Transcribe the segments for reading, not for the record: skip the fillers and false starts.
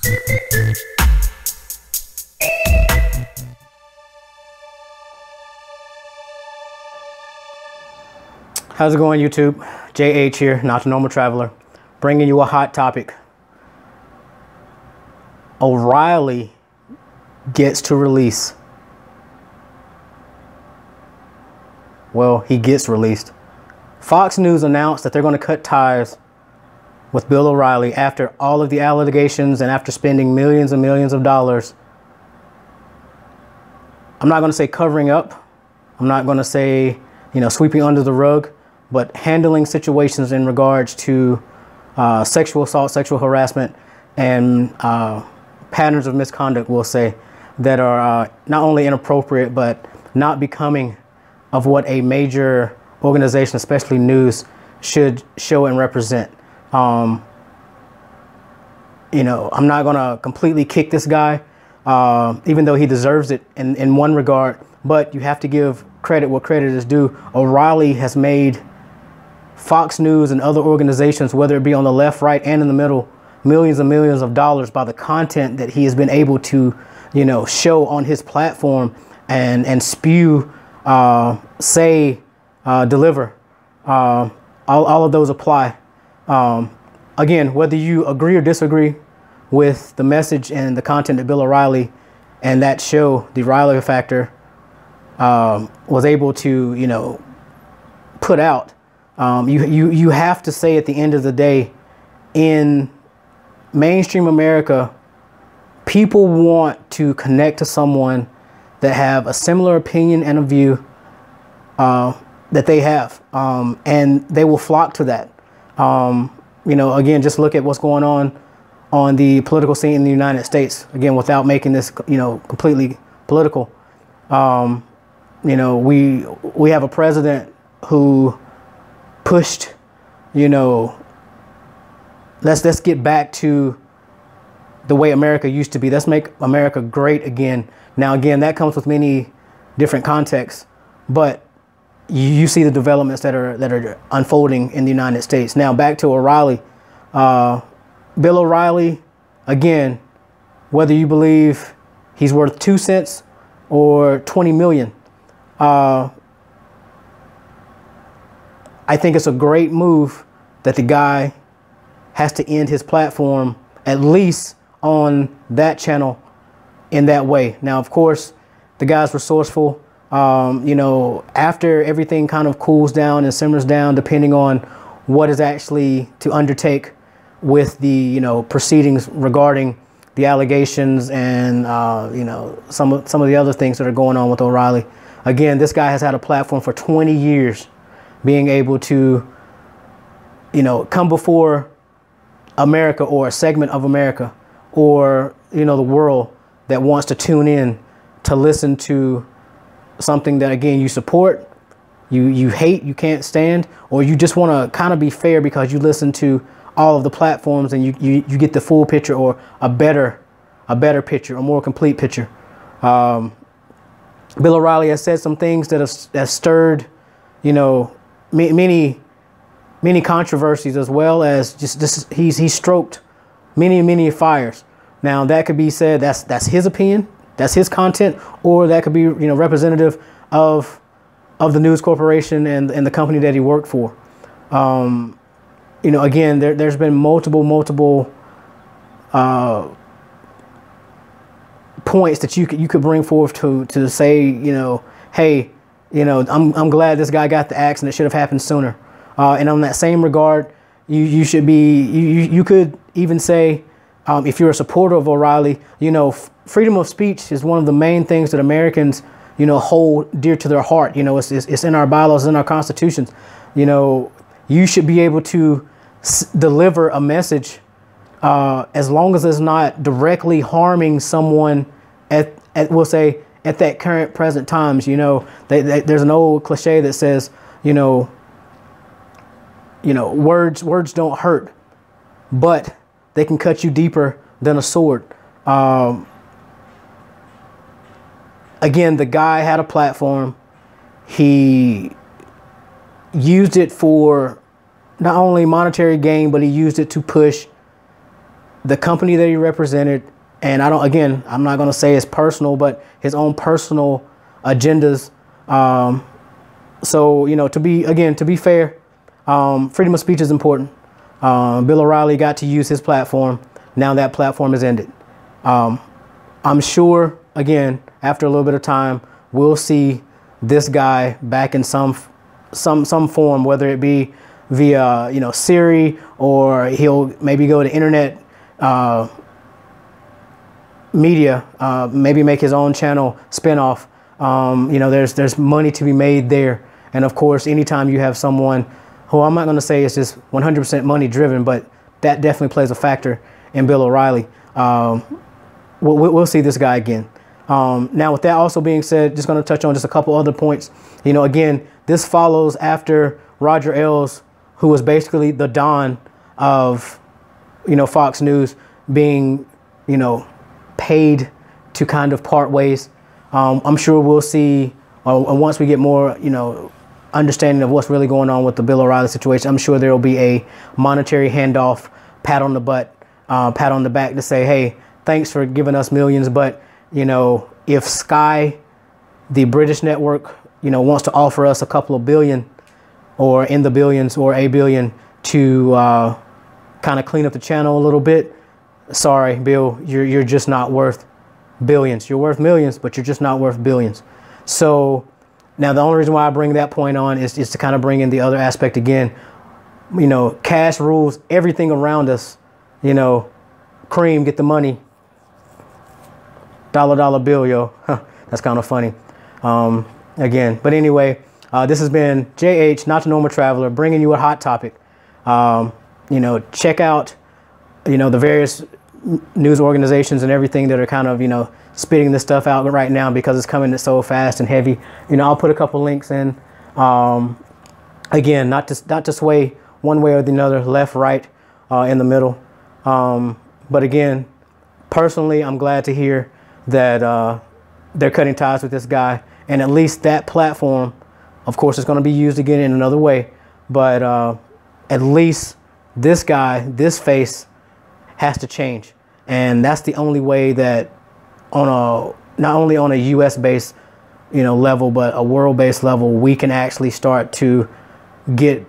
How's it going, YouTube? JH here, Not the Normal Traveler, bringing you a hot topic. O'Reilly gets to release. Well, he gets released. Fox News announced that they're going to cut ties with Bill O'Reilly after all of the allegations and after spending millions and millions of dollars. I'm not going to say covering up. I'm not going to say, sweeping under the rug, but handling situations in regards to sexual assault, sexual harassment, and patterns of misconduct, we'll say, that are not only inappropriate, but not becoming of what a major organization, especially news, should show and represent. I'm not going to completely kick this guy, even though he deserves it in one regard, but you have to give credit what credit is due. O'Reilly has made Fox News and other organizations, whether it be on the left, right, and in the middle, millions and millions of dollars by the content that he has been able to, show on his platform and spew, deliver. All of those apply. Again, whether you agree or disagree with the message and the content that Bill O'Reilly and that show, The Riley Factor, was able to, put out, you have to say at the end of the day, in mainstream America, people want to connect to someone that have a similar opinion and a view that they have, and they will flock to that. Again, just look at what's going on the political scene in the United States. Again, without making this, completely political. We have a president who pushed, let's get back to the way America used to be. Let's make America great again. Now, again, that comes with many different contexts, but you see the developments that are unfolding in the United States. Now, back to O'Reilly. Bill O'Reilly, again, whether you believe he's worth 2 cents or 20 million, I think it's a great move that the guy has to end his platform, at least on that channel, in that way. Now, of course, the guy's resourceful. After everything kind of cools down and simmers down, depending on what is actually to undertake with the, proceedings regarding the allegations and, some of the other things that are going on with O'Reilly. Again, this guy has had a platform for 20 years, being able to, come before America or a segment of America or, the world that wants to tune in to listen to something that, again, you support, you hate, you can't stand, or you just want to kind of be fair because you listen to all of the platforms and you get the full picture or a better picture, a more complete picture. Bill O'Reilly has said some things that have stirred, many controversies, as well as just he's stroked many fires. Now, that could be said that's his opinion, that's his content, or that could be representative of the news corporation and the company that he worked for. Again, there's been multiple points that you could bring forth to say, hey, I'm glad this guy got the axe and it should have happened sooner. And on that same regard, you should be, you could even say, if you're a supporter of O'Reilly, freedom of speech is one of the main things that Americans, hold dear to their heart. It's in our bylaws, in our constitutions. You should be able to deliver a message as long as it's not directly harming someone at we'll say at that current present times. There's an old cliche that says, words don't hurt, but they can cut you deeper than a sword. Again, the guy had a platform. He used it for not only monetary gain, but he used it to push the company that he represented, and I'm not going to say it's personal, but his own personal agendas. So, you know, to be fair, freedom of speech is important. Bill O'Reilly got to use his platform. Now that platform is ended. I'm sure, again, after a little bit of time, we'll see this guy back in some form, whether it be via, you know, Siri, or he'll maybe go to internet media, maybe make his own channel spinoff. You know, there's money to be made there. And of course, anytime you have someone who, I'm not going to say is just 100% money driven, but that definitely plays a factor in Bill O'Reilly. We'll see this guy again. Now, with that also being said, just going to touch on just a couple other points. You know, again, this follows after Roger Ailes, who was basically the Don of, you know, Fox News, being, you know, paid to kind of part ways. I'm sure we'll see, once we get more, you know, understanding of what's really going on with the Bill O'Reilly situation, I'm sure there will be a monetary handoff, pat on the butt, pat on the back to say, hey, thanks for giving us millions. But, you know, if Sky, the British network, you know, wants to offer us a couple of billion, or in the billions, or a billion, to kind of clean up the channel a little bit, sorry, Bill, you're just not worth billions. You're worth millions, but you're just not worth billions. So now the only reason why I bring that point on is to kind of bring in the other aspect again. You know, cash rules everything around us. You know, cream, get the money. Dollar bill, yo. That's kind of funny. Again, but anyway, this has been JH, Not the Normal Traveler, bringing you a hot topic. You know, check out, you know, the various news organizations and everything that are kind of, you know, spitting this stuff out right now, because it's coming so fast and heavy. You know, I'll put a couple links in. Again, not to sway one way or the other, left, right, in the middle. But again, personally, I'm glad to hear that they're cutting ties with this guy, and at least that platform, of course, is going to be used again in another way, but at least this guy, this face, has to change. And that's the only way that not only on a US based, you know, level, but a world based level, we can actually start to get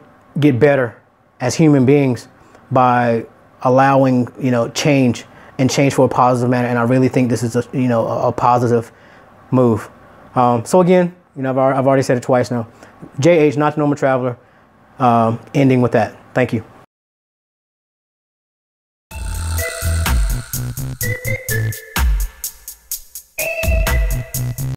better as human beings by allowing, you know, change, and change for a positive manner. And I really think this is a positive move. So again, you know, I've already said it twice now. JH, Not the Normal Traveler, ending with that. Thank you.